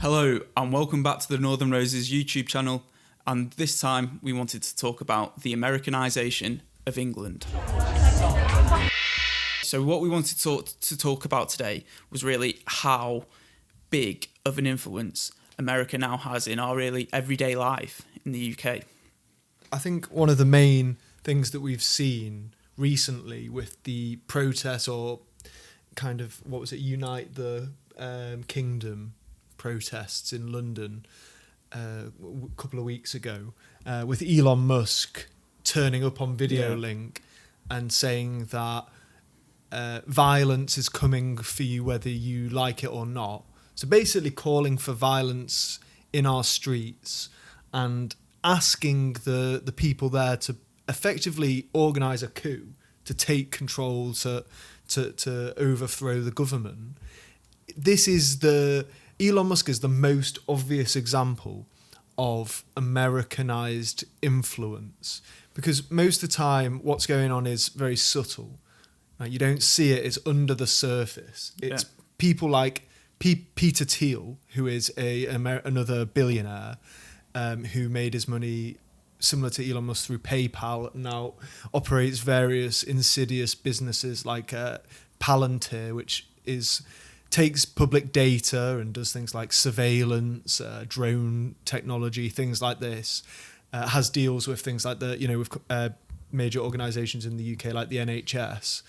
Hello and welcome back to the Northern Roses YouTube channel, and this time we wanted to talk about the Americanisation of England. So what we wanted to talk about today was really how big of an influence America now has in our really everyday life in the UK. I think one of the main things that we've seen recently with the protests or kind of, Unite the Kingdom protests in London a couple of weeks ago, with Elon Musk turning up on video link and saying that violence is coming for you whether you like it or not. So basically calling for violence in our streets and asking the people there to effectively organise a coup to take control, to overthrow the government. Elon Musk is the most obvious example of Americanized influence, because most of the time what's going on is very subtle. You don't see it, it's under the surface. It's people like Peter Thiel, who is another billionaire who made his money similar to Elon Musk through PayPal, and now operates various insidious businesses like Palantir, which takes public data and does things like surveillance, drone technology, things like this. Has deals with things like with major organisations in the UK like the NHS.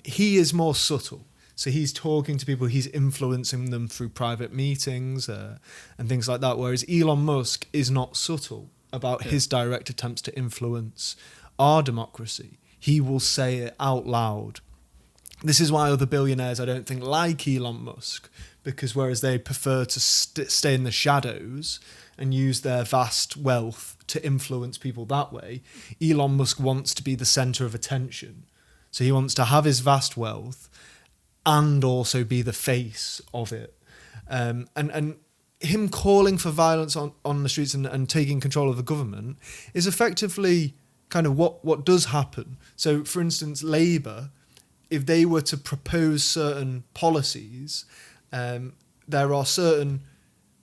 He is more subtle. So he's talking to people, he's influencing them through private meetings and things like that, whereas Elon Musk is not subtle about his direct attempts to influence our democracy. He will say it out loud. This is why other billionaires, I don't think, like Elon Musk, because whereas they prefer to stay in the shadows and use their vast wealth to influence people that way, Elon Musk wants to be the centre of attention. So he wants to have his vast wealth and also be the face of it. And him calling for violence on the streets and taking control of the government is effectively kind of what does happen. So, for instance, Labour, if they were to propose certain policies, there are certain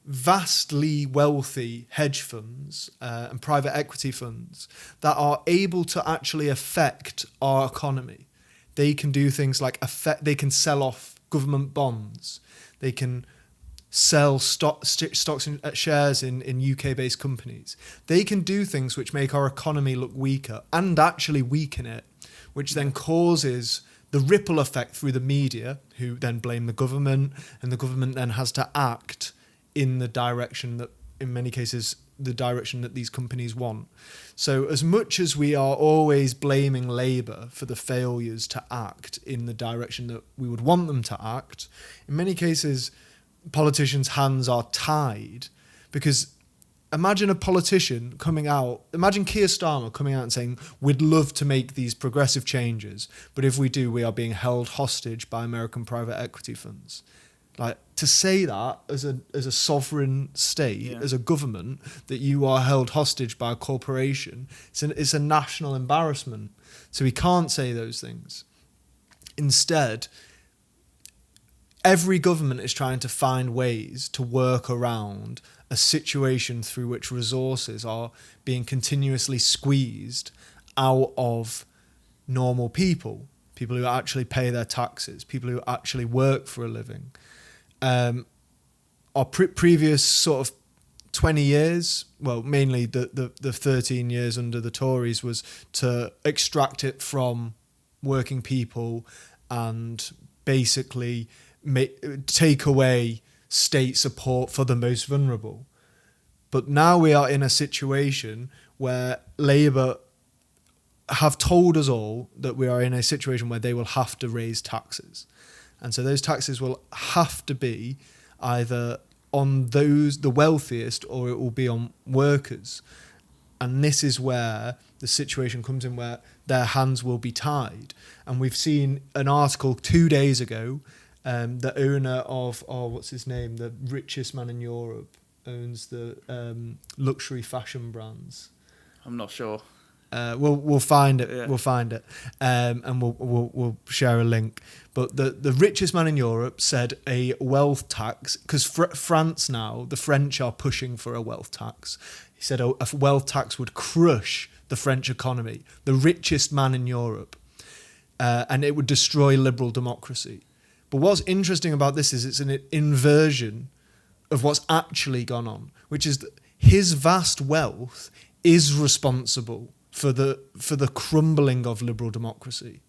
vastly wealthy hedge funds and private equity funds that are able to actually affect our economy. They can do things like they can sell off government bonds. They can sell stocks and shares in UK-based companies. They can do things which make our economy look weaker and actually weaken it, which then causes the ripple effect through the media, who then blame the government, and the government then has to act in the direction that, in many cases, the direction that these companies want. So as much as we are always blaming Labour for the failures to act in the direction that we would want them to act, in many cases, politicians' hands are tied, because imagine a politician imagine Keir Starmer coming out and saying, we'd love to make these progressive changes, but if we do, we are being held hostage by American private equity funds. Like, to say that as a sovereign state, as a government, that you are held hostage by a corporation, it's a national embarrassment. So we can't say those things. Instead, every government is trying to find ways to work around a situation through which resources are being continuously squeezed out of normal people who actually pay their taxes, people who actually work for a living. Our previous sort of 20 years, well, mainly the 13 years under the Tories, was to extract it from working people and basically take away state support for the most vulnerable. But now we are in a situation where Labour have told us all that we are in a situation where they will have to raise taxes. And so those taxes will have to be either on the wealthiest, or it will be on workers. And this is where the situation comes in, where their hands will be tied. And we've seen an article 2 days ago. The owner of, what's his name? The richest man in Europe owns the luxury fashion brands. I'm not sure. We'll find it. Yeah. We'll find it, and we'll share a link. But the richest man in Europe said a wealth tax, because France now, the French are pushing for a wealth tax. He said a wealth tax would crush the French economy. The richest man in Europe, and it would destroy liberal democracy. But what's interesting about this is it's an inversion of what's actually gone on, which is that his vast wealth is responsible for the crumbling of liberal democracy.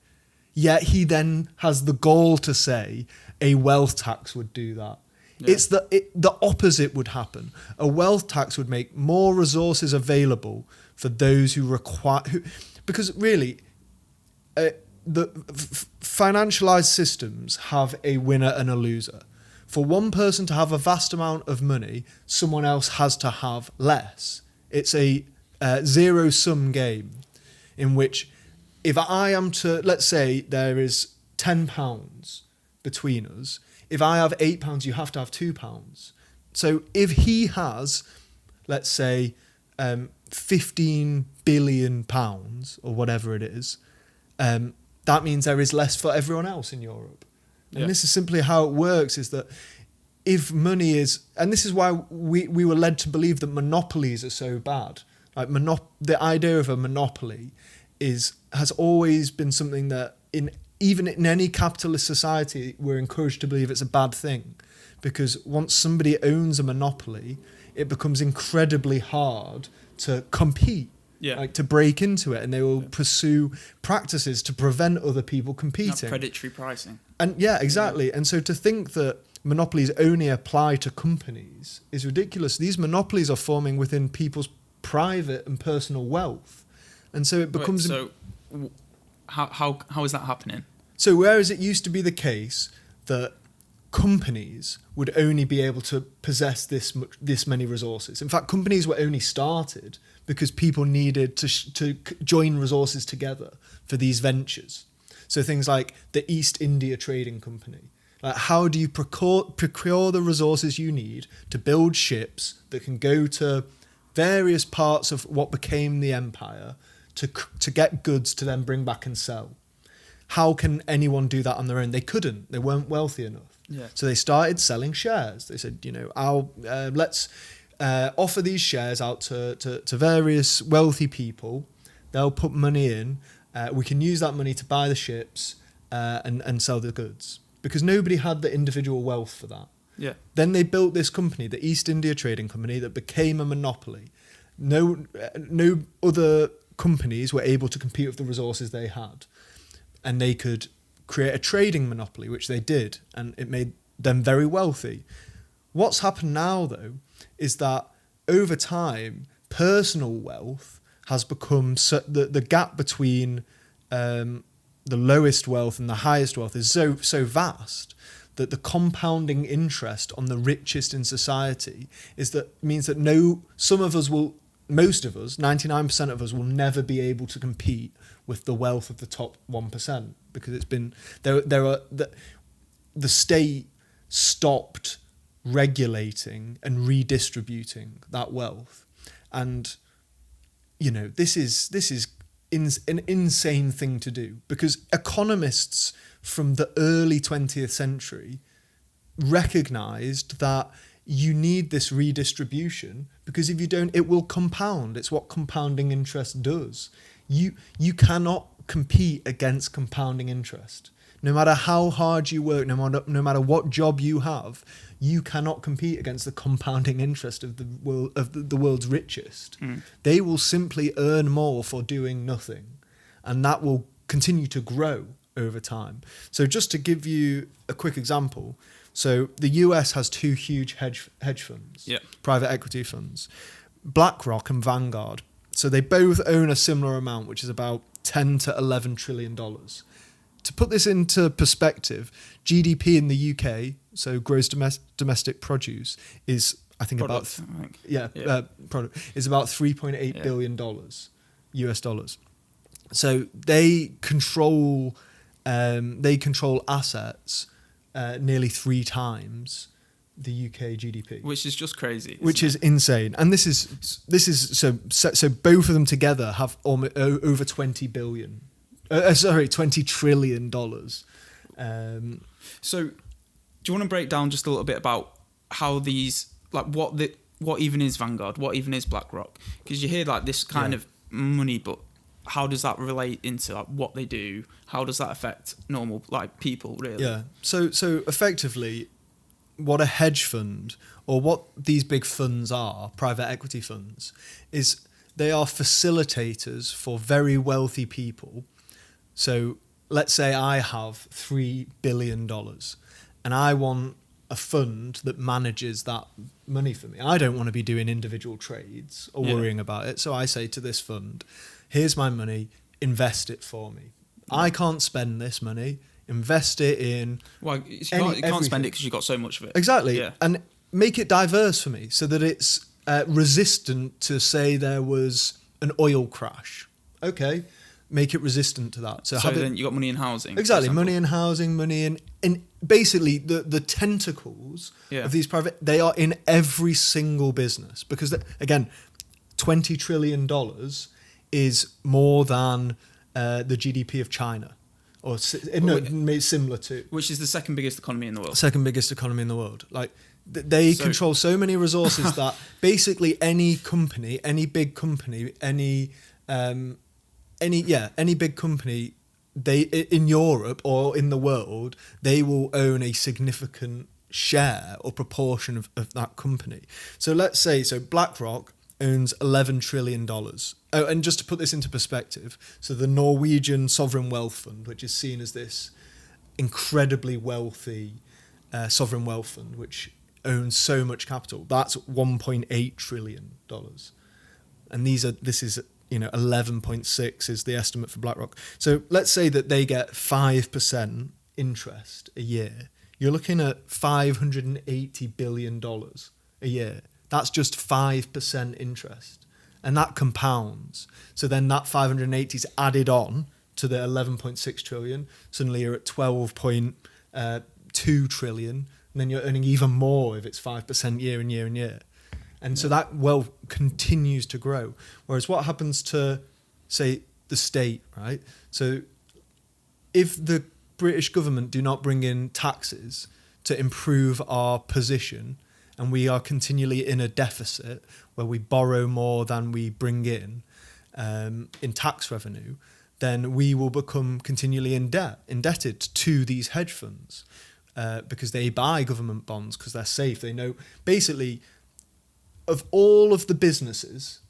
Yet he then has the gall to say a wealth tax would do that. Yeah. It's the opposite would happen. A wealth tax would make more resources available for those who require... because really, the financialized systems have a winner and a loser. For one person to have a vast amount of money, someone else has to have less. It's a zero-sum game in which if I am to, let's say there is £10 between us, if I have £8, you have to have £2. So if he has, let's say, £15 billion or whatever it is, that means there is less for everyone else in Europe. And this is simply how it works, is that if money is... And this is why we were led to believe that monopolies are so bad. Like the idea of a monopoly has always been something that even in any capitalist society, we're encouraged to believe it's a bad thing. Because once somebody owns a monopoly, it becomes incredibly hard to compete. Yeah. Like to break into it, and they will pursue practices to prevent other people competing. Predatory pricing. And yeah, exactly. Yeah. And so to think that monopolies only apply to companies is ridiculous. These monopolies are forming within people's private and personal wealth, and so it becomes. So, how is that happening? So whereas it used to be the case that companies would only be able to possess this many resources. In fact, companies were only started because people needed to join resources together for these ventures. So things like the East India Trading Company. Like, how do you procure the resources you need to build ships that can go to various parts of what became the empire to get goods to then bring back and sell? How can anyone do that on their own? They couldn't. They weren't wealthy enough. Yeah. So they started selling shares. They said, let's offer these shares out to various wealthy people. They'll put money in. We can use that money to buy the ships and sell the goods, because nobody had the individual wealth for that. Yeah. Then they built this company, the East India Trading Company, that became a monopoly. No other companies were able to compete with the resources they had, and they could create a trading monopoly, which they did, and it made them very wealthy. What's happened now, though, is that over time, personal wealth has become the gap between the lowest wealth and the highest wealth is so vast that the compounding interest on the richest in society means that most of us, 99% of us, will never be able to compete with the wealth of the top 1%, because it's been the state stopped regulating and redistributing that wealth. And this is an insane thing to do, because economists from the early 20th century recognized that you need this redistribution, because if you don't, it will compound. It's what compounding interest does. You cannot compete against compounding interest. No matter how hard you work, no matter what job you have, you cannot compete against the compounding interest of the world's richest. Mm. They will simply earn more for doing nothing, and that will continue to grow over time. So just to give you a quick example, so the US has two huge hedge funds, private equity funds, BlackRock and Vanguard. So they both own a similar amount, which is about $10 to $11 trillion. To put this into perspective, GDP in the UK, so gross domestic produce, is product is about $3.8 billion US dollars. So they control assets nearly 3 times the UK GDP. Which is just crazy. Which is insane. And this is so both of them together have over $20 billion. $20 trillion. So, do you want to break down just a little bit about how these, like, what even is Vanguard? What even is BlackRock? Because you hear like this kind of money, but how does that relate into like what they do? How does that affect normal like people really? Yeah. So effectively, what a hedge fund or what these big funds are, private equity funds, is they are facilitators for very wealthy people. So let's say I have $3 billion and I want a fund that manages that money for me. I don't want to be doing individual trades or worrying about it. So I say to this fund, here's my money, invest it for me. I can't spend this money, invest it in... Well, you can't spend it because you've got so much of it. Exactly. Yeah. And make it diverse for me so that it's resistant to, say, there was an oil crash. Okay, make it resistant to that. So then you got money in housing. Exactly, money in housing, money in basically the tentacles of these private, they are in every single business because, again, $20 trillion is more than the GDP of China. Or similar to, which is the second biggest economy in the world. Second biggest economy in the world. Like they control so many resources that basically any company, any big company, any big company, they in Europe or in the world, they will own a significant share or proportion of that company. So let's say BlackRock owns $11 trillion. Oh, and just to put this into perspective, so the Norwegian Sovereign Wealth Fund, which is seen as this incredibly wealthy sovereign wealth fund, which owns so much capital, that's $1.8 trillion. And this is 11.6 is the estimate for BlackRock. So let's say that they get 5% interest a year. You're looking at $580 billion a year. That's just 5% interest. And that compounds. So then that 580 is added on to the 11.6 trillion. Suddenly you're at 12.2 trillion. And then you're earning even more if it's 5% year and year and year. And so that wealth continues to grow. Whereas what happens to, say, the state, right? So if the British government do not bring in taxes to improve our position, and we are continually in a deficit where we borrow more than we bring in tax revenue, then we will become continually indebted to these hedge funds because they buy government bonds because they're safe. They know, basically, of all of the businesses,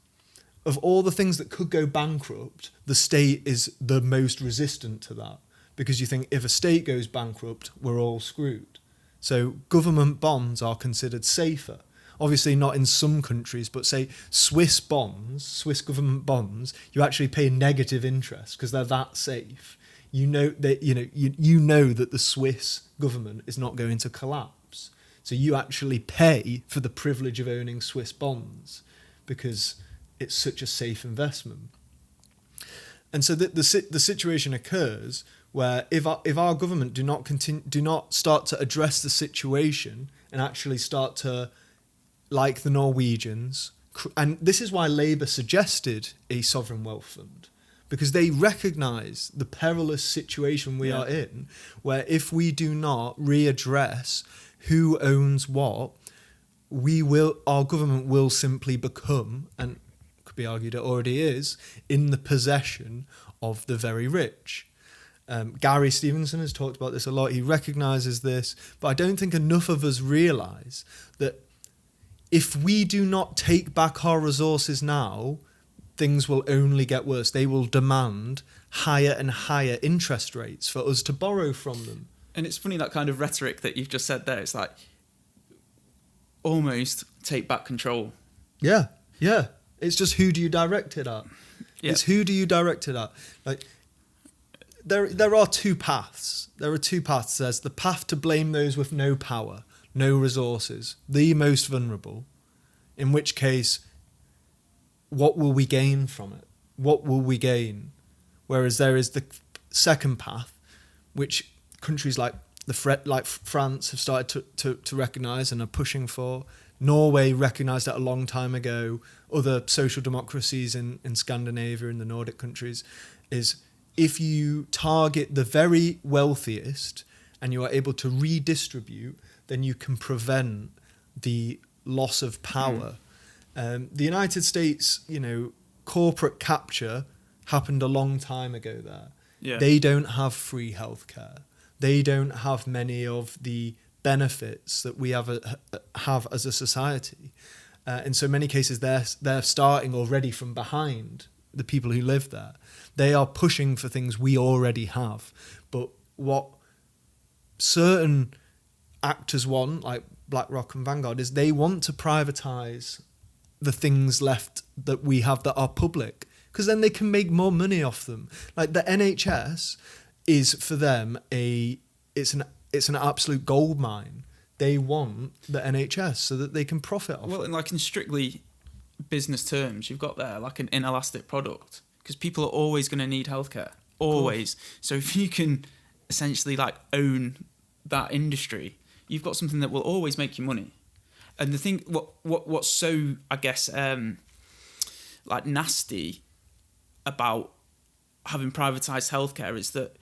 of all the things that could go bankrupt, the state is the most resistant to that because you think if a state goes bankrupt, we're all screwed. So government bonds are considered safer. Obviously not in some countries, but say Swiss government bonds, you actually pay negative interest because they're that safe. You know that the Swiss government is not going to collapse. So you actually pay for the privilege of owning Swiss bonds because it's such a safe investment. And so the situation occurs where if our government do not start to address the situation and actually start to, like the Norwegians, and this is why Labour suggested a sovereign wealth fund, because they recognise the perilous situation we are in, where if we do not readdress who owns what, our government will simply become, and could be argued it already is, in the possession of the very rich. Gary Stevenson has talked about this a lot. He recognises this, but I don't think enough of us realise that if we do not take back our resources now, things will only get worse. They will demand higher and higher interest rates for us to borrow from them. And it's funny, that kind of rhetoric that you've just said there. It's like almost take back control. Yeah. It's just who do you direct it at? Yeah. It's who do you direct it at? Like, there are two paths. There's the path to blame those with no power, no resources, the most vulnerable, in which case, what will we gain from it? What will we gain? Whereas there is the second path, which countries like like France have started to recognise and are pushing for. Norway recognised that a long time ago. Other social democracies in Scandinavia and the Nordic countries is if you target the very wealthiest and you are able to redistribute, then you can prevent the loss of power. The United States, corporate capture happened a long time ago there. Yeah. They don't have free healthcare. They don't have many of the benefits that we have as a society. In so many cases, they're starting already from behind the people who live there. They are pushing for things we already have. But what certain actors want, like BlackRock and Vanguard, is they want to privatise the things left that we have that are public, because then they can make more money off them. Like the NHS is for them it's an absolute gold mine. They want the NHS so that they can profit off it. Well, in strictly business terms, you've got there like an inelastic product, because people are always going to need healthcare, always. So if you can essentially own that industry, you've got something that will always make you money. And the thing, what's so, I guess, nasty about having privatised healthcare is that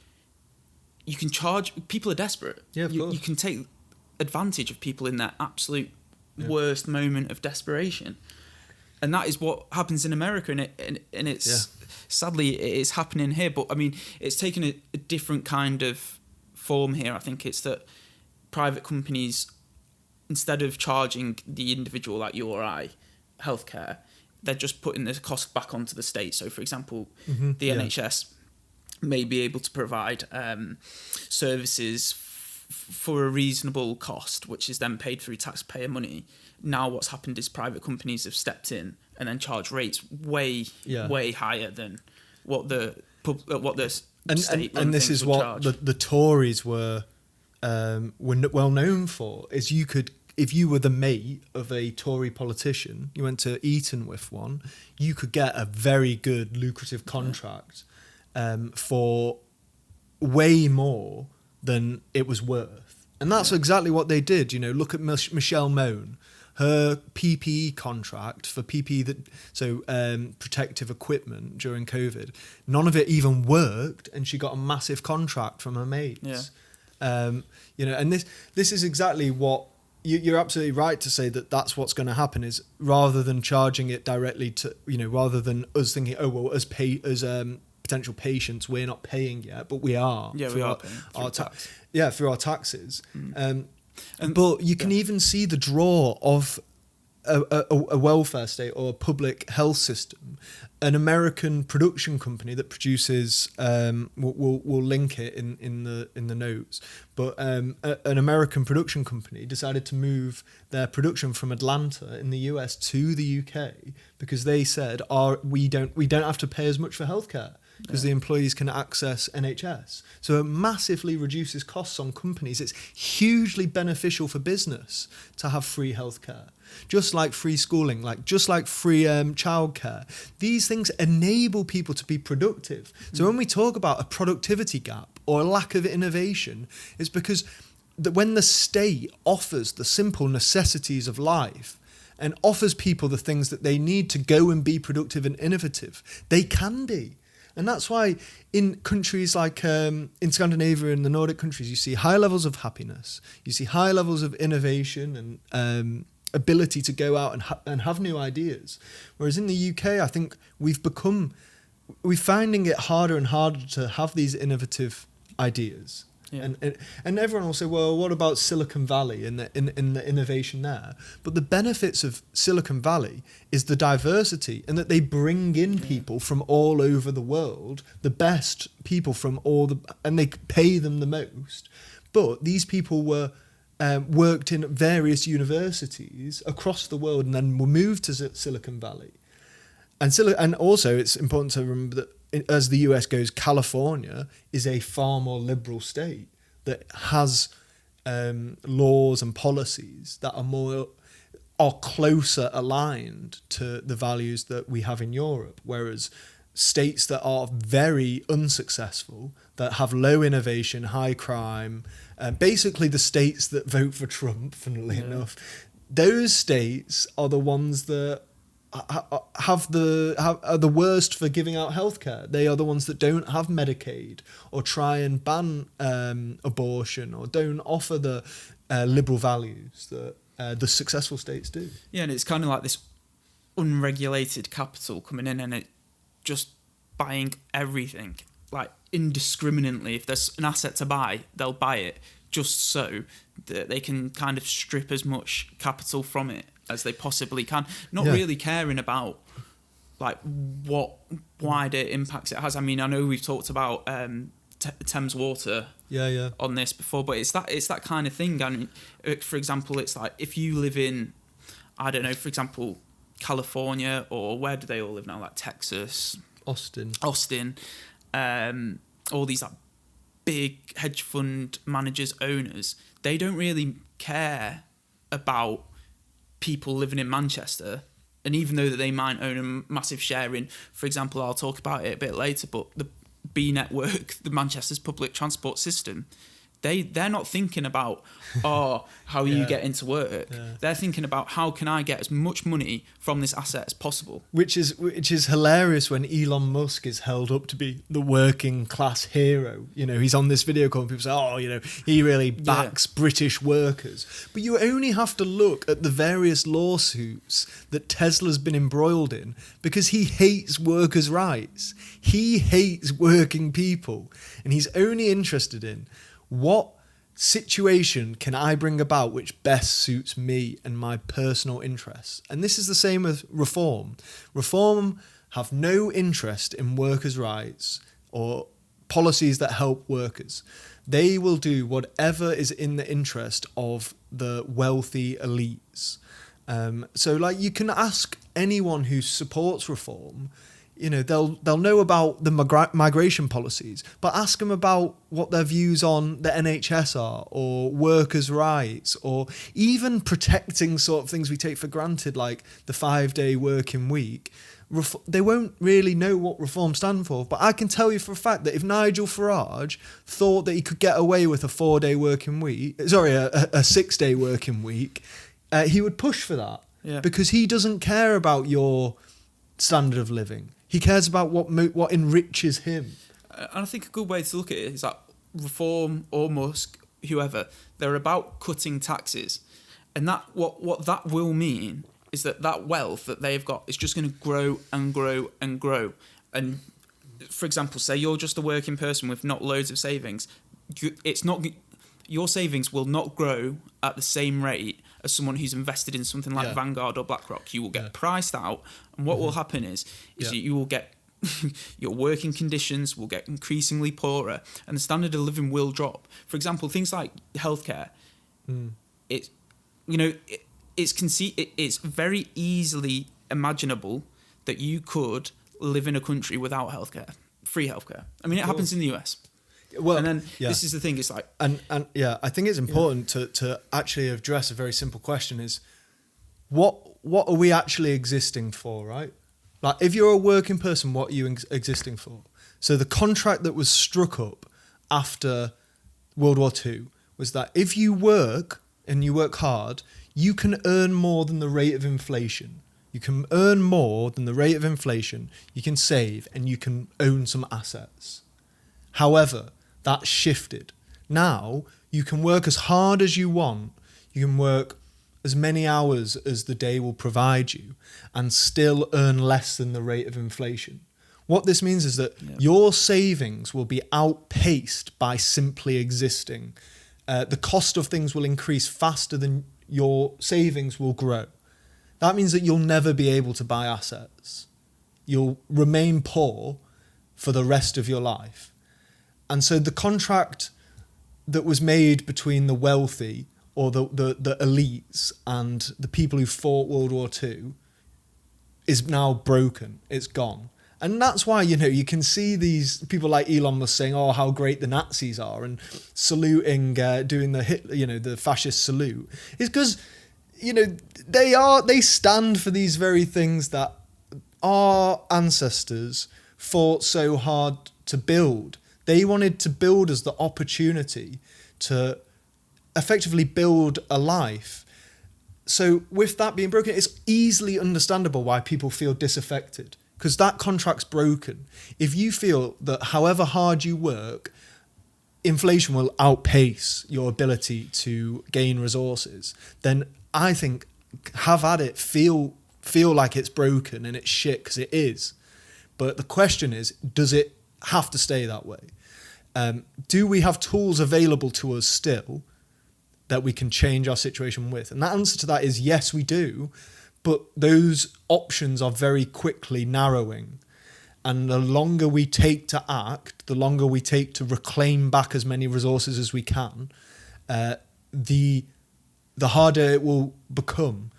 you can charge, people are desperate. Yeah, of course. You can take advantage of people in their absolute worst moment of desperation. And that is what happens in America, and it's sadly it is happening here. But I mean, it's taken a different kind of form here. I think it's that private companies, instead of charging the individual like you or I healthcare, they're just putting the cost back onto the state. So, for example, the NHS may be able to provide services for a reasonable cost, which is then paid through taxpayer money. Now what's happened is private companies have stepped in and then charge rates way higher than what the state and this is what charge. the Tories were well known for, is you could, if you were the mate of a Tory politician, you went to Eton with one, you could get a very good lucrative contract for way more than it was worth. And that's exactly what they did. Look at Michelle Mone. Her PPE contract for PPE, protective equipment during COVID, none of it even worked, and she got a massive contract from her mates. And this is exactly what you're absolutely right to say, that's what's going to happen, is rather than charging it directly to, rather than us thinking, as potential patients, we're not paying yet, but we are. Yeah, we are paying through tax. Through our taxes. But you can even see the draw of a welfare state or a public health system. An American production company that produces, we'll link it in the notes, but an American production company decided to move their production from Atlanta in the US to the UK because they said, we don't have to pay as much for healthcare, because the employees can access NHS. So it massively reduces costs on companies. It's hugely beneficial for business to have free healthcare, just like free schooling, just like free childcare. These things enable people to be productive. So when we talk about a productivity gap or a lack of innovation, it's because when the state offers the simple necessities of life and offers people the things that they need to go and be productive and innovative, they can be. And that's why in countries like in Scandinavia and the Nordic countries, you see high levels of happiness, you see high levels of innovation and ability to go out and have new ideas. Whereas in the UK, I think we're finding it harder and harder to have these innovative ideas. Yeah. And everyone will say, well, what about Silicon Valley and the innovation there? But the benefits of Silicon Valley is the diversity, and that they bring in people from all over the world, the best people from and they pay them the most. But these people were worked in various universities across the world and then were moved to Silicon Valley. And also it's important to remember that as the US goes, California is a far more liberal state that has laws and policies that are closer aligned to the values that we have in Europe. Whereas states that are very unsuccessful, that have low innovation, high crime, basically the states that vote for Trump, funnily enough, those states are the ones that are the worst for giving out healthcare. They are the ones that don't have Medicaid or try and ban abortion or don't offer the liberal values that the successful states do. Yeah, and it's kind of like this unregulated capital coming in and it just buying everything, like indiscriminately. If there's an asset to buy, they'll buy it just so that they can kind of strip as much capital from it as they possibly can, not really caring about like what wider impacts it has. I mean, I know we've talked about Thames Water on this before, but it's that kind of thing. I mean, for example, it's like if you live in, I don't know, for example, California, or where do they all live now? Like Texas, Austin, all these like big hedge fund managers, owners, they don't really care about people living in Manchester. And even though that they might own a massive share in, for example, I'll talk about it a bit later, but the B network, the Manchester's public transport system, they're not thinking about, how you get into work. Yeah. They're thinking about how can I get as much money from this asset as possible. Which is hilarious when Elon Musk is held up to be the working class hero. You know, he's on this video call and people say, he really backs British workers. But you only have to look at the various lawsuits that Tesla's been embroiled in because he hates workers' rights. He hates working people. And he's only interested in what situation can I bring about which best suits me and my personal interests? And this is the same with Reform. Reform have no interest in workers' rights or policies that help workers. They will do whatever is in the interest of the wealthy elites. So you can ask anyone who supports Reform, they'll know about the migration policies, but ask them about what their views on the NHS are, or workers' rights, or even protecting sort of things we take for granted, like the 5-day working week. They won't really know what Reform stand for, but I can tell you for a fact that if Nigel Farage thought that he could get away with a 4-day working week, a 6-day working week, he would push for that, because he doesn't care about your standard of living. He cares about what enriches him. And I think a good way to look at it is that Reform or Musk, whoever, they're about cutting taxes. And that what that will mean is that wealth that they've got is just going to grow and grow and grow. And for example, say you're just a working person with not loads of savings. Your savings will not grow at the same rate as someone who's invested in something like Vanguard or BlackRock. You will get priced out, and what will happen is you will get your working conditions will get increasingly poorer, and the standard of living will drop. For example, things like healthcare. It's very easily imaginable that you could live in a country without healthcare, free healthcare. I mean, it happens in the US. Well, and then this is the thing. It's like, and I think it's important to actually address a very simple question: is what are we actually existing for, right? Like, if you're a working person, what are you existing for? So the contract that was struck up after World War II was that if you work and you work hard, you can earn more than the rate of inflation. You can earn more than the rate of inflation. You can save and you can own some assets. However, that shifted. Now, you can work as hard as you want. You can work as many hours as the day will provide you and still earn less than the rate of inflation. What this means is that your savings will be outpaced by simply existing. The cost of things will increase faster than your savings will grow. That means that you'll never be able to buy assets. You'll remain poor for the rest of your life. And so the contract that was made between the wealthy or the elites and the people who fought World War II is now broken. It's gone. And that's why, you can see these people like Elon Musk saying, how great the Nazis are, and saluting, doing the fascist salute. It's because, they stand for these very things that our ancestors fought so hard to build. They wanted to build us the opportunity to effectively build a life. So with that being broken, it's easily understandable why people feel disaffected, because that contract's broken. If you feel that however hard you work, inflation will outpace your ability to gain resources, then I think have at it, feel like it's broken and it's shit, because it is. But the question is, does it have to stay that way? Do we have tools available to us still that we can change our situation with? And the answer to that is yes, we do. But those options are very quickly narrowing. And the longer we take to act, the longer we take to reclaim back as many resources as we can, the harder it will become.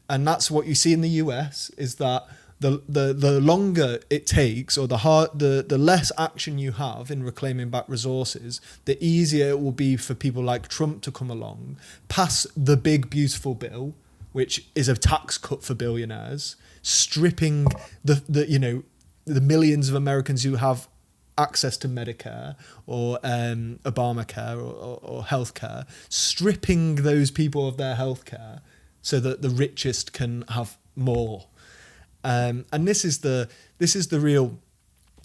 And that's what you see in the US, is that the longer it takes, or the less action you have in reclaiming back resources, the easier it will be for people like Trump to come along, pass the big beautiful bill, which is a tax cut for billionaires, stripping the millions of Americans who have access to Medicare or Obamacare or healthcare, stripping those people of their healthcare so that the richest can have more. And this is the real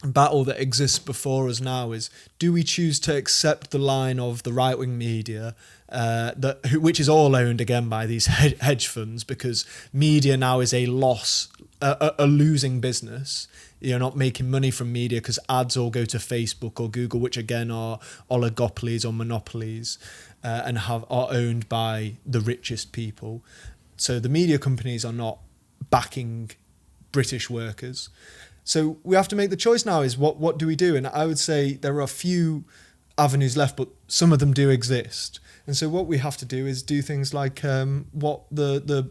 battle that exists before us now, is do we choose to accept the line of the right-wing media, which is all owned again by these hedge funds, because media now is a losing business. You're not making money from media because ads all go to Facebook or Google, which again are oligopolies or monopolies, and are owned by the richest people. So the media companies are not backing British workers. So we have to make the choice now, is what do we do? And I would say there are a few avenues left, but some of them do exist. And so what we have to do is do things like what the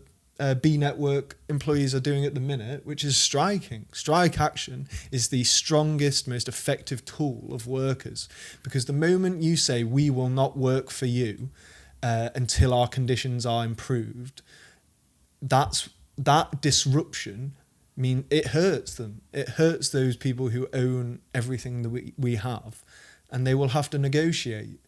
B Network employees are doing at the minute, which is striking. Strike action is the strongest, most effective tool of workers, because the moment you say we will not work for you until our conditions are improved, that disruption, it hurts them. It hurts those people who own everything that we have, and they will have to negotiate.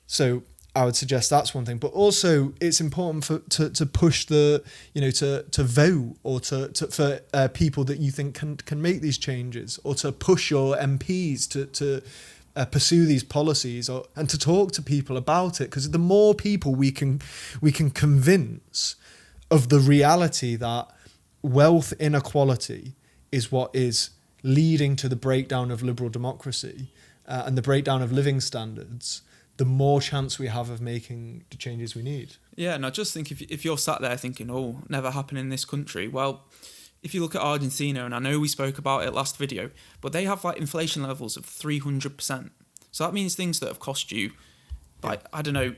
So I would suggest that's one thing, but also it's important to push to vote, or for people that you think can make these changes, or to push your MPs to pursue these policies, and to talk to people about it, because the more people we can convince of the reality that wealth inequality is what is leading to the breakdown of liberal democracy and the breakdown of living standards, the more chance we have of making the changes we need. Yeah, and I just think if you're sat there thinking, oh, never happen in this country, well, if you look at Argentina, and I know we spoke about it last video, but they have like inflation levels of 300%. So that means things that have cost you, like, I don't know,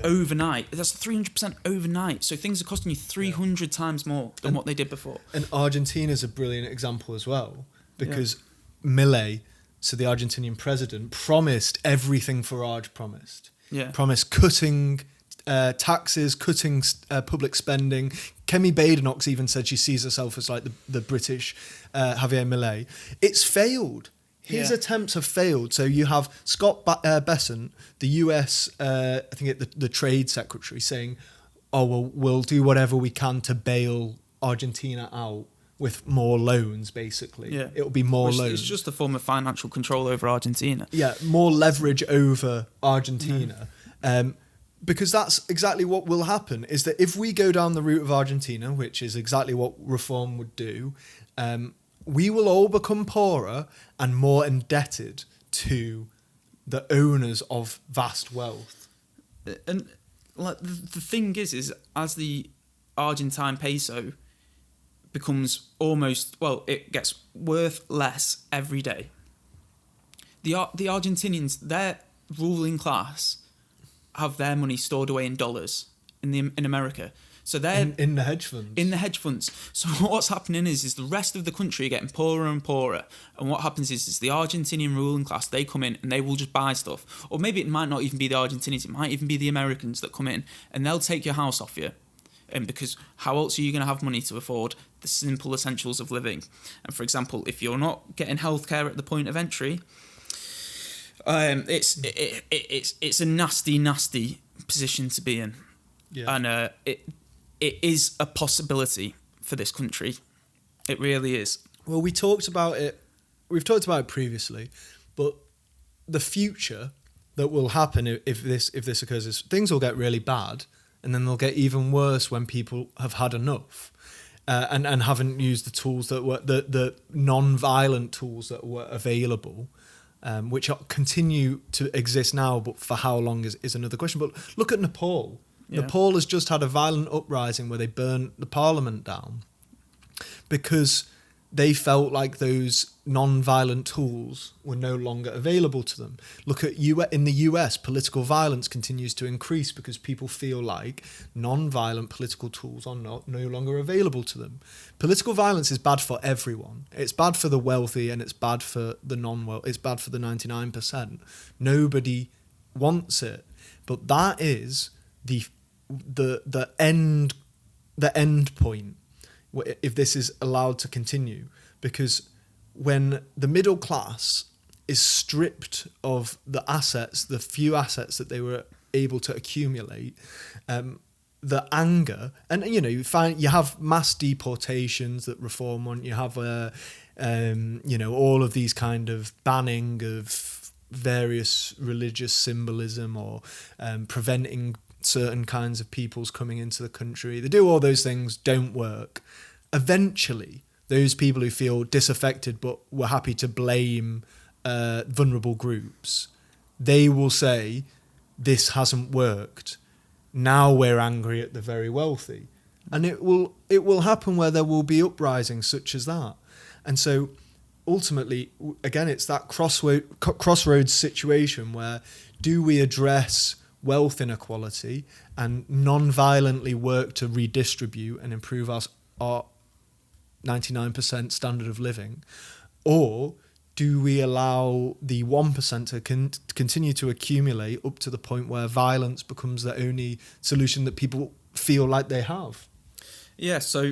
overnight. That's 300% overnight. So things are costing you 300 times more than what they did before. And Argentina's a brilliant example as well, because Milei, so the Argentinian president, promised everything Farage promised. Yeah. Promised cutting taxes, cutting public spending. Kemi Badenoch even said she sees herself as like the British Javier Milei. It's failed. His attempts have failed. So you have Scott Bessent, the US, I think the trade secretary, saying, oh, well, we'll do whatever we can to bail Argentina out with more loans, basically. Yeah. It'll be more loans. It's just a form of financial control over Argentina. Yeah, more leverage over Argentina. Because that's exactly what will happen, is that if we go down the route of Argentina, which is exactly what reform would do, we will all become poorer and more indebted to the owners of vast wealth. And like the thing is as the Argentine peso becomes it gets worth less every day. The Argentinians, their ruling class, have their money stored away in dollars in America. So they're in the hedge funds. In the hedge funds. So what's happening is the rest of the country are getting poorer and poorer. And what happens is the Argentinian ruling class, they come in and they will just buy stuff. Or maybe it might not even be the Argentinians, it might even be the Americans that come in and they'll take your house off you. And because how else are you going to have money to afford the simple essentials of living? And for example, if you're not getting healthcare at the point of entry, it's a nasty position to be in. Yeah. And it is a possibility for this country. It really is. Well, we've talked about it previously, but the future that will happen if this occurs is things will get really bad, and then they'll get even worse when people have had enough, and haven't used the tools that were the non-violent tools that were available, which continue to exist now, but for how long is another question. But look at Nepal. Yeah. Nepal has just had a violent uprising where they burnt the parliament down because they felt like those non-violent tools were no longer available to them. Look at in the US, political violence continues to increase because people feel like non-violent political tools are no longer available to them. Political violence is bad for everyone. It's bad for the wealthy and it's bad for the non-wealthy. It's bad for the 99%. Nobody wants it. But that is the end point if this is allowed to continue, because when the middle class is stripped of the few assets that they were able to accumulate, the anger, and you have mass deportations that Reform want, you have all of these kind of banning of various religious symbolism or preventing certain kinds of peoples coming into the country. They do all those things, don't work. Eventually, those people who feel disaffected but were happy to blame vulnerable groups, they will say, this hasn't worked. Now we're angry at the very wealthy. And it will happen where there will be uprisings such as that. And so ultimately, again, it's that crossroads situation where do we address wealth inequality and non-violently work to redistribute and improve our 99% standard of living, or do we allow the 1% to continue to accumulate up to the point where violence becomes the only solution that people feel like they have? Yeah, so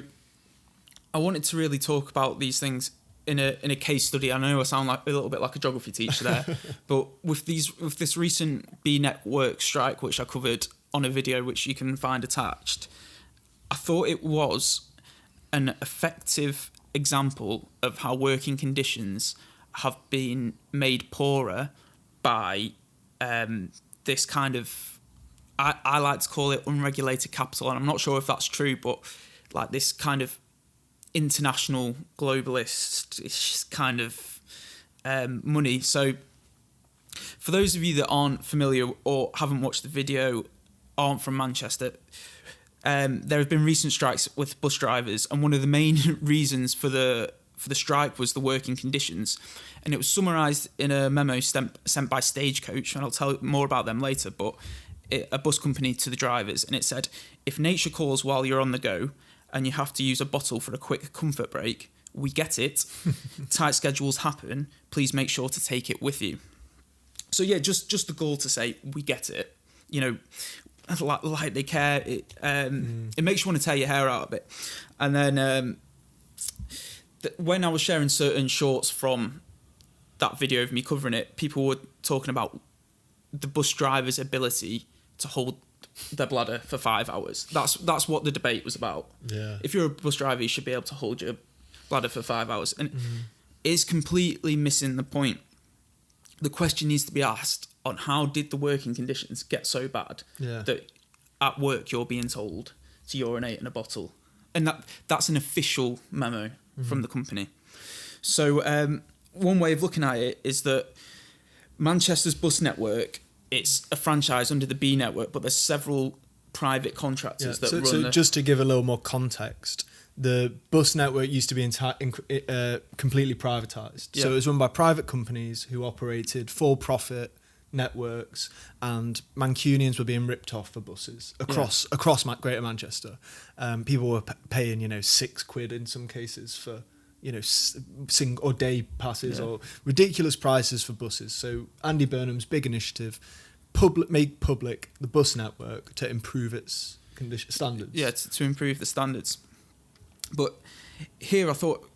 I wanted to really talk about these things in a case study. I know I sound like a little bit like a geography teacher there, but with this recent B Network strike, which I covered on a video which you can find attached, I thought it was an effective example of how working conditions have been made poorer by this kind of, I like to call it unregulated capital, and I'm not sure if that's true, but like this kind of international globalist kind of money. So for those of you that aren't familiar or haven't watched the video, aren't from Manchester, there have been recent strikes with bus drivers, and one of the main reasons for the strike was the working conditions, and it was summarised in a memo sent by Stagecoach, and I'll tell you more about them later, but a bus company to the drivers, and it said, if nature calls while you're on the go and you have to use a bottle for a quick comfort break, we get it. Tight schedules happen. Please make sure to take it with you. So yeah, just the goal to say, we get it. Like they care. It makes you want to tear your hair out a bit. And then when I was sharing certain shorts from that video of me covering it, people were talking about the bus driver's ability to hold their bladder for 5 hours. That's what the debate was about. Yeah. If you're a bus driver, you should be able to hold your bladder for 5 hours. And it's completely missing the point. The question needs to be asked on how did the working conditions get so bad that at work you're being told to urinate in a bottle. And that's an official memo from the company. So one way of looking at it is that Manchester's bus network, it's a franchise under the B Network, but there's several private contractors that run. So just to give a little more context, the bus network used to be completely privatised. Yeah. So it was run by private companies who operated for-profit networks, and Mancunians were being ripped off for buses across Greater Manchester. People were paying £6 in some cases for or day passes or ridiculous prices for buses. So Andy Burnham's big initiative, make public the bus network to improve its standards. Yeah, to improve the standards. But here I thought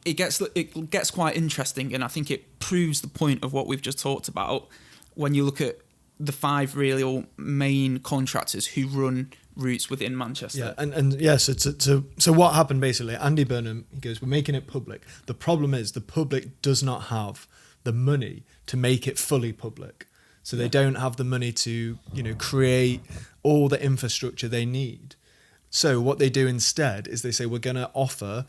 it gets quite interesting, and I think it proves the point of what we've just talked about when you look at the 5 real main contractors who run routes within Manchester. Yeah, and yeah, so what happened basically, Andy Burnham, he goes, we're making it public. The problem is the public does not have the money to make it fully public. So they don't have the money to, create all the infrastructure they need. So what they do instead is they say, we're going to offer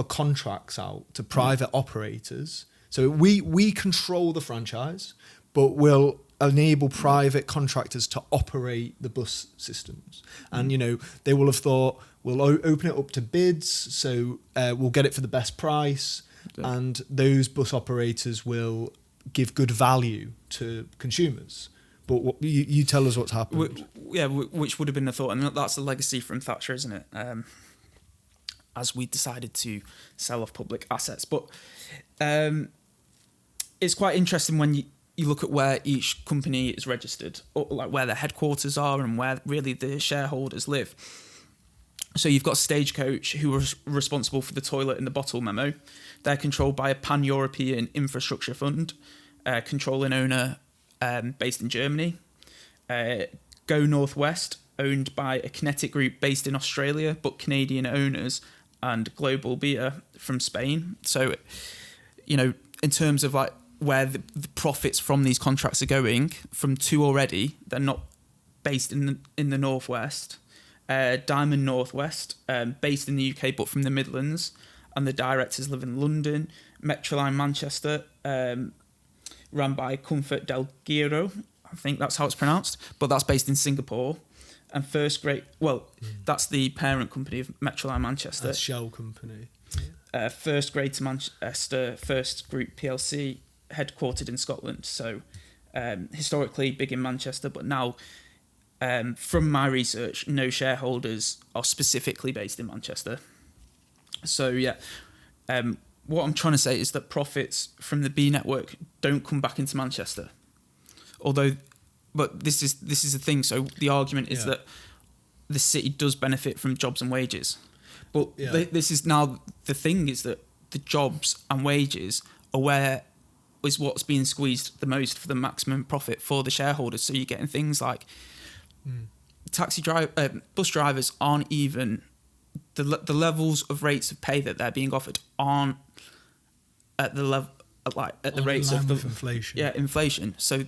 contracts out to private operators. So we control the franchise, but we'll enable private contractors to operate the bus systems. And, they will have thought, we'll open it up to bids, so we'll get it for the best price, and those bus operators will give good value to consumers. But you tell us what's happened. Which would have been the thought, and that's the legacy from Thatcher, isn't it? As we decided to sell off public assets. But it's quite interesting when you look at where each company is registered, or like where their headquarters are and where really the shareholders live. So you've got Stagecoach, who are responsible for the toilet and the bottle memo. They're controlled by a pan-European infrastructure fund, controlling owner based in Germany. Go Northwest, owned by a Kinetic group based in Australia, but Canadian owners, and Global Beer from Spain. So, in terms of like where the profits from these contracts are going, from 2 already, they're not based in the Northwest. Diamond Northwest, based in the UK but from the Midlands, and the directors live in London. Metroline Manchester, run by Comfort Del Giro, I think that's how it's pronounced, but that's based in Singapore. And that's the parent company of Metroline Manchester. That's Shell company. First Greater Manchester First Group PLC, headquartered in Scotland. So historically big in Manchester, but now, from my research, no shareholders are specifically based in Manchester. So what I'm trying to say is that profits from the B network don't come back into Manchester. But this is the thing. So the argument is that the city does benefit from jobs and wages. But this is now the thing, is that the jobs and wages is what's being squeezed the most for the maximum profit for the shareholders. So you're getting things like bus drivers aren't even the levels of rates of pay that they're being offered aren't at the level at the rates of the inflation. Yeah, inflation. So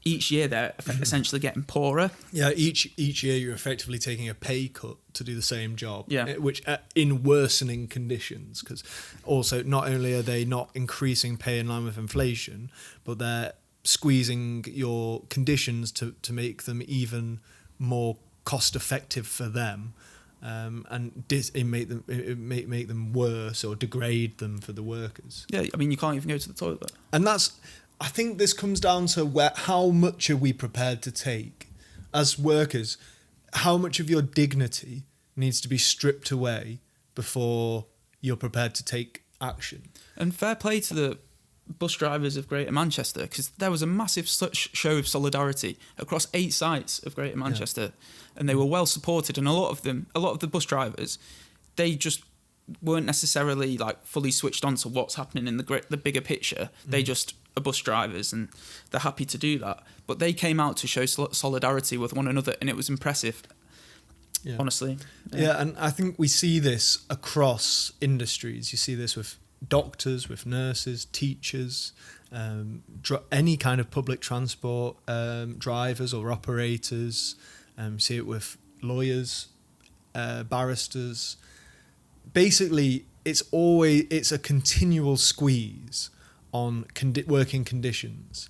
each year they're essentially getting poorer. Yeah, each year you're effectively taking a pay cut to do the same job. Yeah. Which in worsening conditions, because also not only are they not increasing pay in line with inflation, but they're squeezing your conditions to make them even more cost effective for them, and make them worse or degrade them for the workers. Yeah, I mean, you can't even go to the toilet. And I think this comes down to how much are we prepared to take as workers? How much of your dignity needs to be stripped away before you're prepared to take action? And fair play to the bus drivers of Greater Manchester, because there was a massive show of solidarity across 8 sites of Greater Manchester, and they were well supported. And a lot of the bus drivers, they just weren't necessarily like fully switched on to what's happening in the bigger picture. They just are bus drivers, and they're happy to do that. But they came out to show solidarity with one another, and it was impressive. Yeah. Honestly. Yeah, and I think we see this across industries. You see this with doctors, with nurses, teachers, any kind of public transport, drivers or operators. See it with lawyers, barristers. Basically, it's a continual squeeze on working conditions,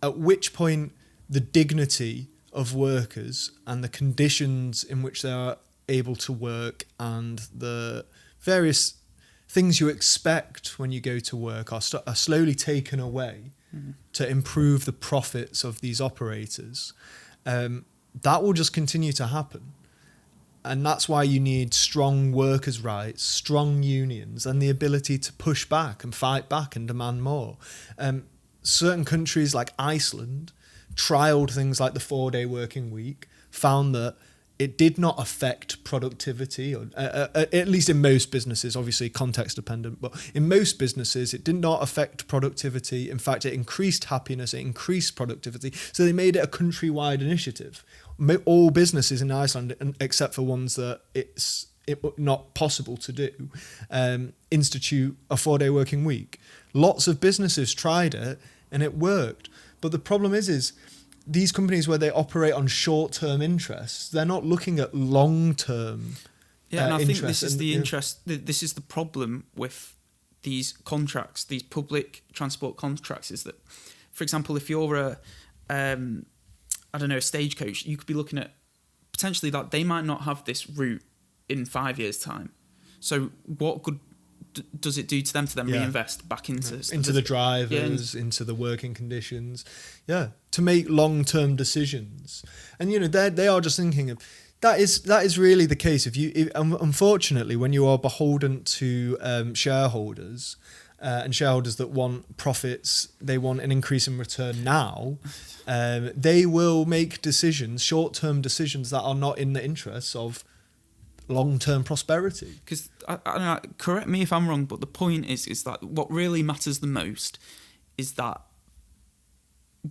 at which point the dignity of workers and the conditions in which they are able to work and the various things you expect when you go to work are slowly taken away to improve the profits of these operators. That will just continue to happen. And that's why you need strong workers' rights, strong unions, and the ability to push back and fight back and demand more. Certain countries like Iceland trialled things like the 4-day working week, found that it did not affect productivity, or at least in most businesses, obviously context dependent, but in most businesses, it did not affect productivity. In fact, it increased happiness, it increased productivity. So they made it a countrywide initiative. All businesses in Iceland, except for ones that it's not possible to do, institute a 4-day working week. Lots of businesses tried it and it worked. But the problem is these companies where they operate on short-term interests, they're not looking at long-term and I think this is this is the problem with these contracts, these public transport contracts, is that, for example, if you're a stagecoach, you could be looking at potentially that they might not have this route in 5 years' time. So what good does it do to them to then reinvest back into the drivers, into the working conditions, to make long-term decisions? And they are just thinking of that is really the case. Unfortunately, when you are beholden to shareholders and shareholders that want profits, they want an increase in return now. They will make decisions, short-term decisions that are not in the interests of long-term prosperity. Because correct me if I'm wrong, but the point is that what really matters the most is that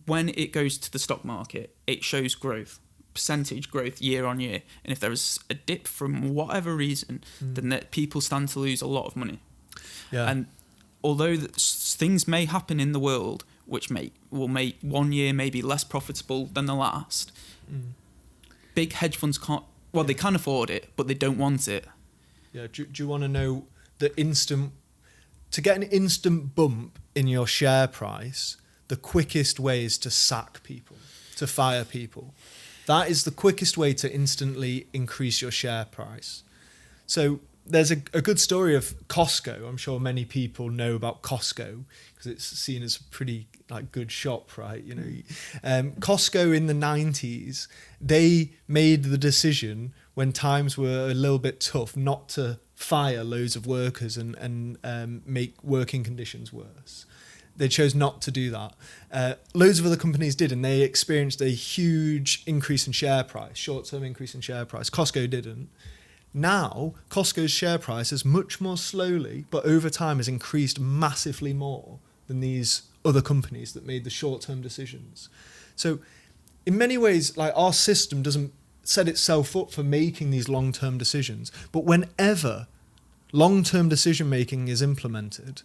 when it goes to the stock market, it shows growth, percentage growth year on year, and if there is a dip from whatever reason, then that people stand to lose a lot of money. And although things may happen in the world which will make 1 year maybe less profitable than the last, big hedge funds can't. Well, they can afford it, but they don't want it. Yeah. Do you want to know to get an instant bump in your share price? The quickest way is to sack people, to fire people. That is the quickest way to instantly increase your share price. So there's a good story of Costco. I'm sure many people know about Costco because it's seen as a pretty good shop, right? Costco in the 90s, they made the decision when times were a little bit tough not to fire loads of workers and make working conditions worse. They chose not to do that. Loads of other companies did, and they experienced a huge increase in share price, short-term increase in share price. Costco didn't. Now, Costco's share price is much more slowly, but over time has increased massively more than these other companies that made the short-term decisions. So in many ways, our system doesn't set itself up for making these long-term decisions. But whenever long-term decision-making is implemented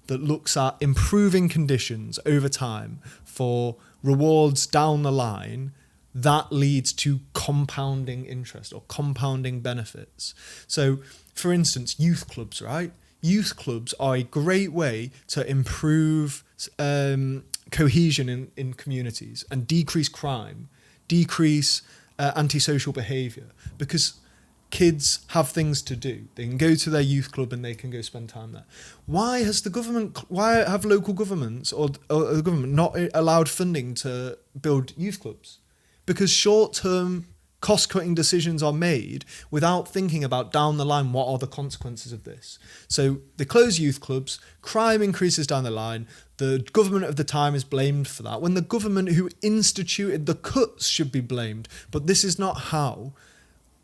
that looks at improving conditions over time for rewards down the line, that leads to compounding interest or compounding benefits. So, for instance, youth clubs, right? Youth clubs are a great way to improve cohesion in communities and decrease crime, decrease antisocial behaviour, because kids have things to do. They can go to their youth club and they can go spend time there. Why have local governments or the government not allowed funding to build youth clubs? Because short-term cost-cutting decisions are made without thinking about down the line what are the consequences of this. So they close youth clubs, crime increases down the line, the government of the time is blamed for that, when the government who instituted the cuts should be blamed. But this is not how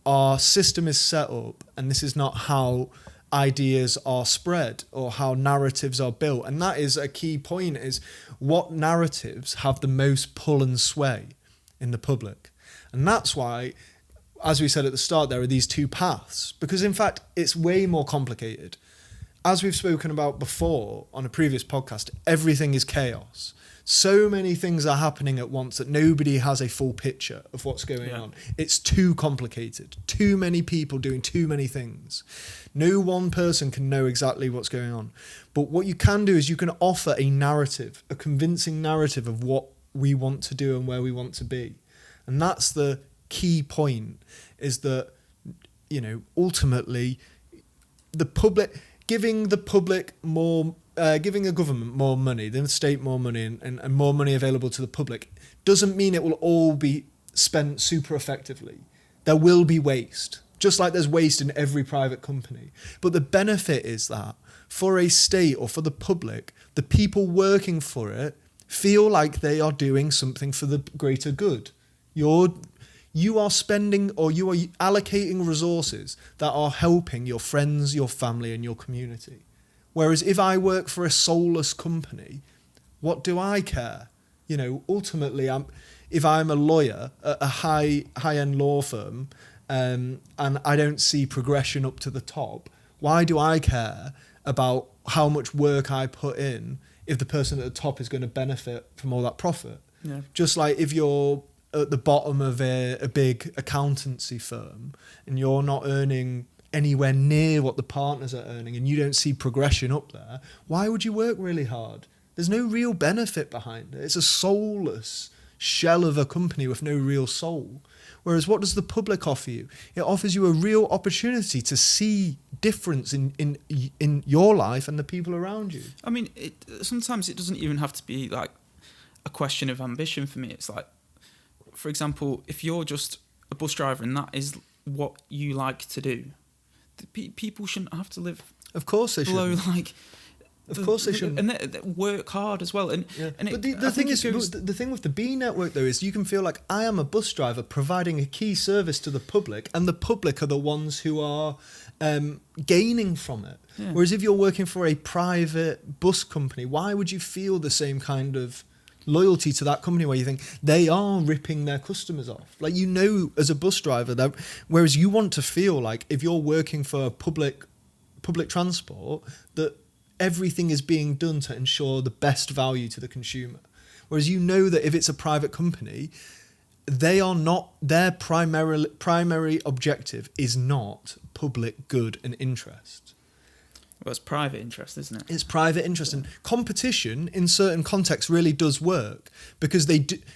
our system is set up, and this is not how ideas are spread or how narratives are built. And that is a key point, is what narratives have the most pull and sway in the public. And that's why, as we said at the start, there are these two paths, because in fact it's way more complicated. As we've spoken about before on a previous podcast, everything is chaos. So many things are happening at once that nobody has a full picture of what's going on. It's too complicated. Too many people doing too many things. No one person can know exactly what's going on. But what you can do is you can offer a narrative, a convincing narrative of what we want to do and where we want to be. And that's the key point, is that, ultimately giving the public more, giving the government more money, the state more money and more money available to the public doesn't mean it will all be spent super effectively. There will be waste, just like there's waste in every private company. But the benefit is that for a state or for the public, the people working for it feel like they are doing something for the greater good. You're you are spending or you are allocating resources that are helping your friends, your family, and your community. Whereas if I work for a soulless company, what do I care? You know, ultimately, if I'm a lawyer at a high-end law firm, and I don't see progression up to the top, why do I care about how much work I put in if the person at the top is going to benefit from all that profit? Yeah. Just like if you're at the bottom of a big accountancy firm and you're not earning anywhere near what the partners are earning and you don't see progression up there, why would you work really hard? There's no real benefit behind it. It's a soulless shell of a company with no real soul. Whereas what does the public offer you? It offers you a real opportunity to see difference in your life and the people around you. I mean, sometimes it doesn't even have to be like a question of ambition for me. It's like, for example, if you're just a bus driver and that is what you like to do, people shouldn't have to live. Of course they below shouldn't. Like. Of course they shouldn't. And they work hard as well. And, yeah. and but the thing is, the thing with the B network though is you can feel like I am a bus driver providing a key service to the public, and the public are the ones who are gaining from it. Yeah. Whereas if you're working for a private bus company, why would you feel the same kind of loyalty to that company where you think they are ripping their customers off? Like, you know, as a bus driver, that whereas you want to feel like if you're working for public transport, that everything is being done to ensure the best value to the consumer. Whereas you know that if it's a private company, they are not, their primary objective is not public good and interest. Well, it's private interest, isn't it? It's private interest. And competition in certain contexts really does work because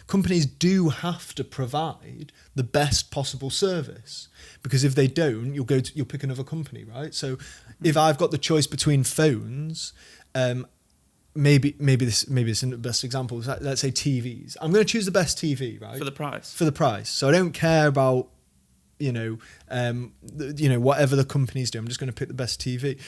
companies do have to provide the best possible service. Because if they don't, you'll pick another company, right? So if I've got the choice between phones, maybe this isn't the best example. Let's say TVs. I'm going to choose the best TV, right? For the price. For the price. So I don't care about whatever the companies do. I'm just going to pick the best TV.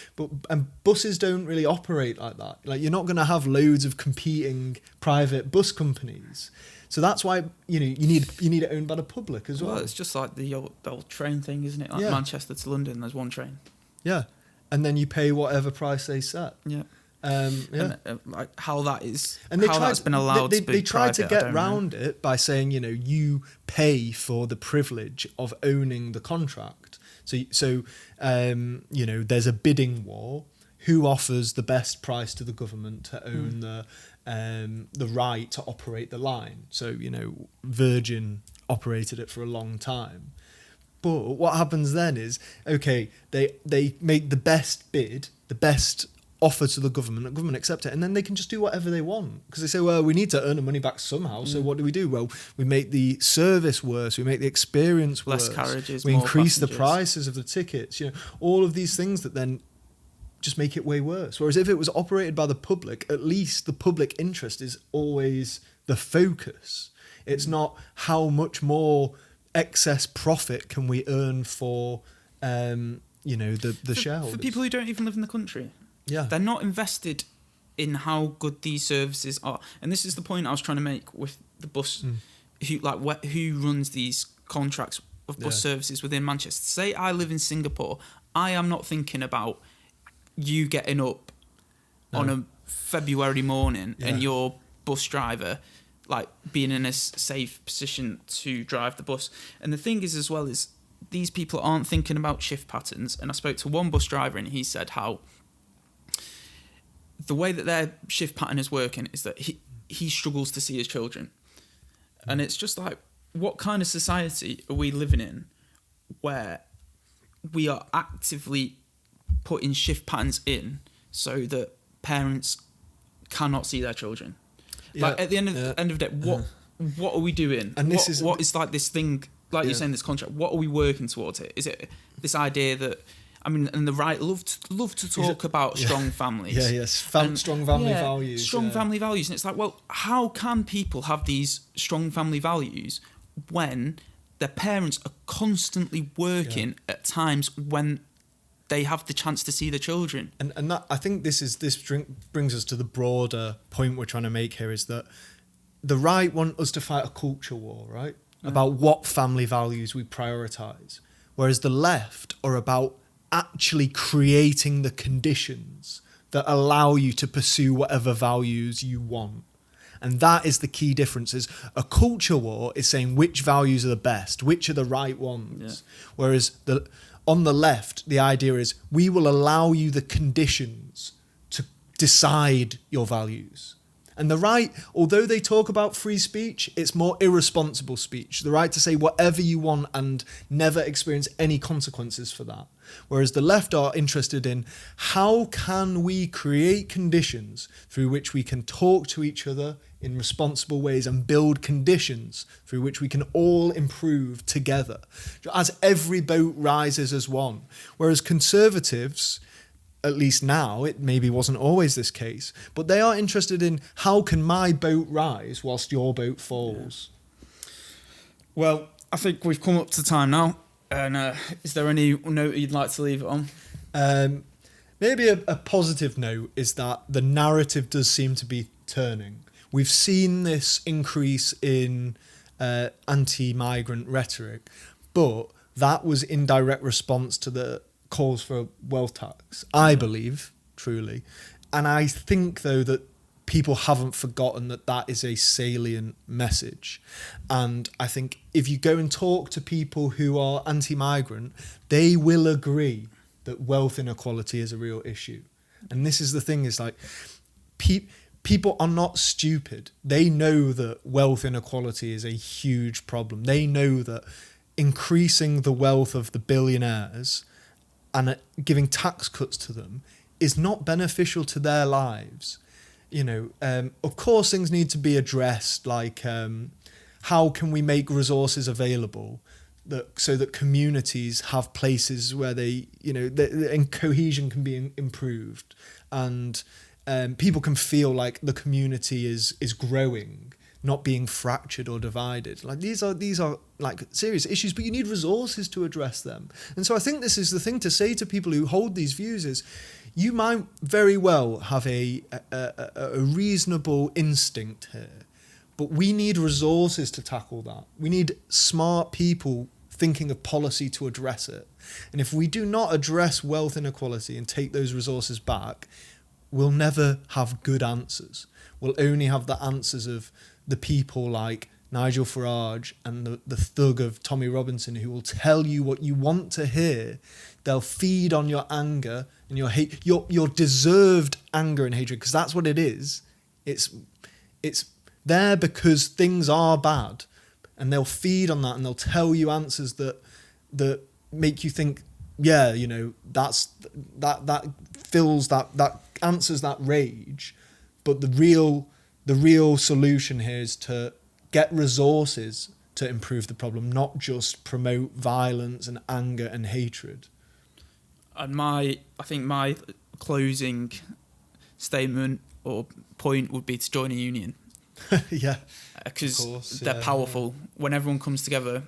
And buses don't really operate like that. Like, you're not going to have loads of competing private bus companies. So that's why you need it owned by the public as well. Well, it's just like the old train thing, isn't it? Like Manchester to London, there's one train. Yeah, and then you pay whatever price they set. Yeah. And, like how that is, and that's been allowed to be they tried private, to get round it by saying, you pay for the privilege of owning the contract. So there's a bidding war. Who offers the best price to the government to own the right to operate the line? So, Virgin operated it for a long time. But what happens then is, okay, they make the best bid, the best offer to the government accept it, and then they can just do whatever they want. Because they say, well, we need to earn the money back somehow, so what do? Well, we make the service worse, we make the experience worse. Less carriages, we more increase passengers. The prices of the tickets, all of these things that then just make it way worse. Whereas if it was operated by the public, at least the public interest is always the focus. It's not how much more excess profit can we earn for the shareholders. For people who don't even live in the country. Yeah. They're not invested in how good these services are. And this is the point I was trying to make with the bus, who runs these contracts of bus services within Manchester. Say I live in Singapore, I am not thinking about you getting up on a February morning and your bus driver being in a safe position to drive the bus. And the thing is as well is these people aren't thinking about shift patterns. And I spoke to one bus driver and he said how the way that their shift pattern is working is that he struggles to see his children. And it's just like, what kind of society are we living in where we are actively putting shift patterns in so that parents cannot see their children? At the end of the day, what are we doing? And what is like this thing, you're saying, this contract? What are we working towards it? Is it this idea that, and the right love to talk about strong families. Strong family values. Strong family values. And it's like, well, how can people have these strong family values when their parents are constantly working at times when they have the chance to see their children? And that, I think this brings us to the broader point we're trying to make here, is that the right want us to fight a culture war, right? about what family values we prioritize, whereas the left are about actually creating the conditions that allow you to pursue whatever values you want. And that is the key difference. Is a culture war is saying which values are the best, which are the right ones. Yeah. Whereas on the left, the idea is we will allow you the conditions to decide your values. And the right, although they talk about free speech, it's more irresponsible speech. The right to say whatever you want and never experience any consequences for that. Whereas the left are interested in how can we create conditions through which we can talk to each other in responsible ways and build conditions through which we can all improve together as every boat rises as one. Whereas conservatives, at least now, it maybe wasn't always this case, but they are interested in how can my boat rise whilst your boat falls. Yeah. Well, I think we've come up to time now. And is there any note you'd like to leave it on? Maybe a positive note is that the narrative does seem to be turning. We've seen this increase in anti-migrant rhetoric, but that was in direct response to the calls for a wealth tax, I believe, truly. And I think, though, that people haven't forgotten that that is a salient message. And I think if you go and talk to people who are anti-migrant, they will agree that wealth inequality is a real issue. And this is the thing, is like people are not stupid. They know that wealth inequality is a huge problem. They know that increasing the wealth of the billionaires and giving tax cuts to them is not beneficial to their lives. You know, of course things need to be addressed, like how can we make resources available so that communities have places where they, you know, and cohesion can be improved, and people can feel like the community is growing, not being fractured or divided. Like these are like serious issues, but you need resources to address them. And so I think this is the thing to say to people who hold these views is, you might very well have a reasonable instinct here, but we need resources to tackle that. We need smart people thinking of policy to address it. And if we do not address wealth inequality and take those resources back, we'll never have good answers. We'll only have the answers of the people like Nigel Farage and the thug of Tommy Robinson, who will tell you what you want to hear. They'll feed on your anger and your hate, your deserved anger and hatred, because that's what it is. It's there because things are bad, and they'll feed on that, and they'll tell you answers that make you think, yeah, you know, that fills that answers that rage. But the real solution here is to get resources to improve the problem, not just promote violence and anger and hatred. And I think my closing statement or point would be to join a union. Yeah, because they're powerful. Yeah. When everyone comes together,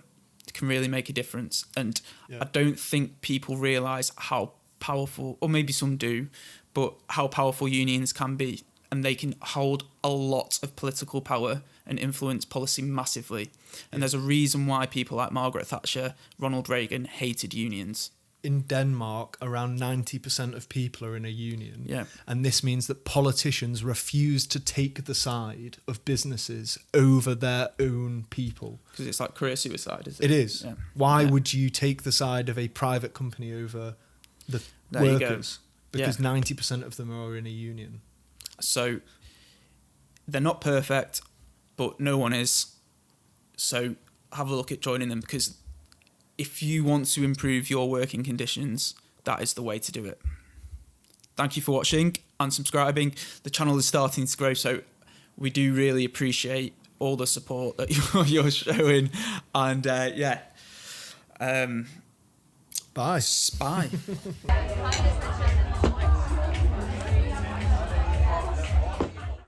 it can really make a difference. And I don't think people realise how powerful, or maybe some do, but how powerful unions can be. And they can hold a lot of political power and influence policy massively. And there's a reason why people like Margaret Thatcher, Ronald Reagan hated unions. In Denmark, around 90% of people are in a union. Yeah. And this means that politicians refuse to take the side of businesses over their own people. Because it's like career suicide, isn't It it? is. Yeah. Why would you take the side of a private company over the workers? Because 90% of them are in a union. So they're not perfect, but no one is. So have a look at joining them, because if you want to improve your working conditions, that is the way to do it. Thank you for watching and subscribing. The channel is starting to grow, so we do really appreciate all the support that you're showing. And bye. Bye.